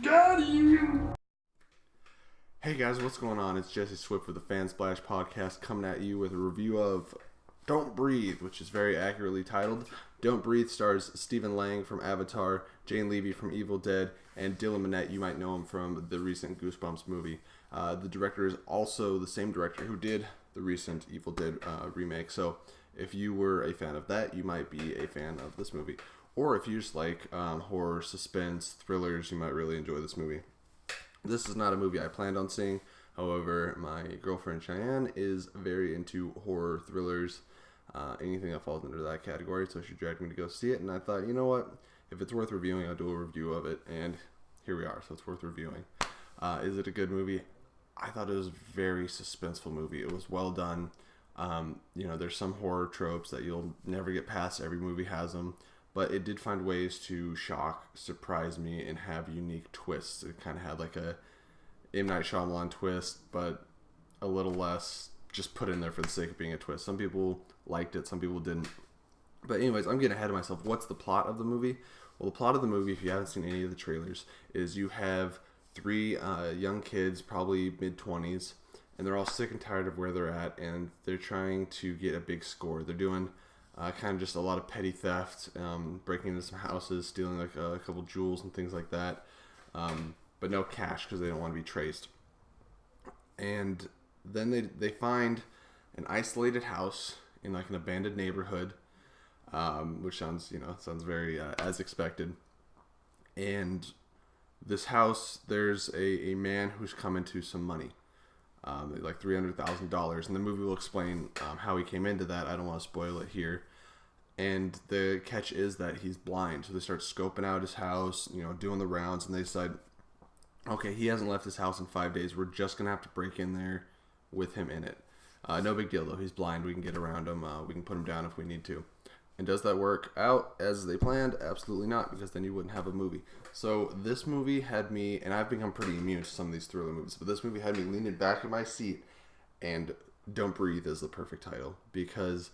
Got you! Hey guys, what's going on? It's Jesse Swift with the FanSplash podcast coming at you with a review of Don't Breathe, which is very accurately titled. Don't Breathe stars Stephen Lang from Avatar, Jane Levy from Evil Dead, and Dylan Minnette. You might know him from the recent Goosebumps movie. The director is also the same director who did the recent Evil Dead remake. So if you were a fan of that, you might be a fan of this movie. Or if you just like horror, suspense, thrillers, you might really enjoy this movie. This is not a movie I planned on seeing. However, my girlfriend Cheyenne is very into horror thrillers, anything that falls into that category, so she dragged me to go see it, and I thought, you know what, if it's worth reviewing, I'll do a review of it, and here we are, so it's worth reviewing. Is it a good movie? I thought it was a very suspenseful movie. It was well done. There's some horror tropes that you'll never get past. Every movie has them. But it did find ways to shock, surprise me, and have unique twists. It kind of had like a M. Night Shyamalan twist, but a little less just put in there for the sake of being a twist. Some people liked it, some people didn't. But anyways, I'm getting ahead of myself. What's the plot of the movie? Well, the plot of the movie, if you haven't seen any of the trailers, is you have three young kids, probably mid-20s, and they're all sick and tired of where they're at, and they're trying to get a big score. They're doing kind of just a lot of petty theft, breaking into some houses, stealing like a couple jewels and things like that, but no cash because they don't want to be traced. And then they find an isolated house in like an abandoned neighborhood, which sounds very as expected. And this house, there's a man who's come into some money. Like $300,000, and the movie will explain how he came into that. I don't want to spoil it here. And the catch is that he's blind, so they start scoping out his house, doing the rounds, and they decide, okay, he hasn't left his house in 5 days. We're just gonna have to break in there with him in it. No big deal though. He's blind. We can get around him. We can put him down if we need to. And does that work out as they planned? Absolutely not, because then you wouldn't have a movie. So this movie had me, and I've become pretty immune to some of these thriller movies, but this movie had me leaning back in my seat, and Don't Breathe is the perfect title, because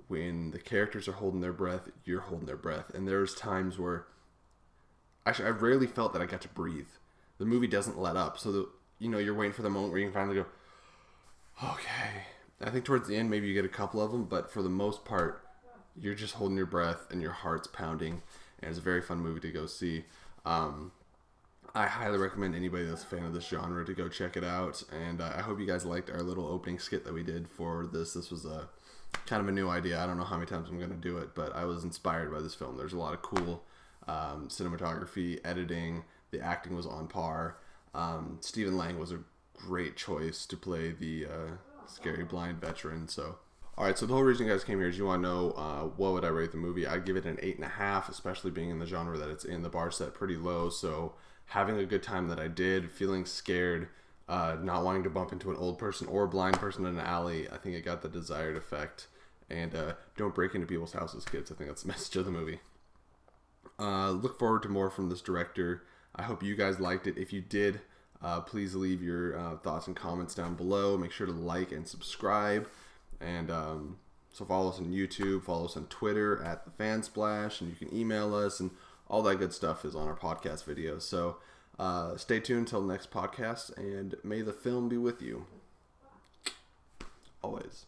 when the characters are holding their breath, you're holding their breath. And there's times where, actually, I rarely felt that I got to breathe. The movie doesn't let up, so you're waiting for the moment where you can finally go, okay. I think towards the end, maybe you get a couple of them, but for the most part, you're just holding your breath and your heart's pounding, and it's a very fun movie to go see. I highly recommend anybody that's a fan of this genre to go check it out, and I hope you guys liked our little opening skit that we did for this. This was a kind of a new idea. I don't know how many times I'm going to do it, but I was inspired by this film. There's a lot of cool cinematography, editing, the acting was on par. Stephen Lang was a great choice to play the scary blind veteran, so... Alright, so the whole reason you guys came here is you want to know what would I rate the movie. I'd give it an 8.5, especially being in the genre that it's in. The bar set pretty low, so having a good time that I did, feeling scared, not wanting to bump into an old person or a blind person in an alley, I think it got the desired effect. And don't break into people's houses, kids. I think that's the message of the movie. Look forward to more from this director. I hope you guys liked it. If you did, please leave your thoughts and comments down below. Make sure to like and subscribe. And so follow us on YouTube, follow us on Twitter at TheFanSplash, and you can email us, and all that good stuff is on our podcast videos. So stay tuned till the next podcast, and may the film be with you. Always.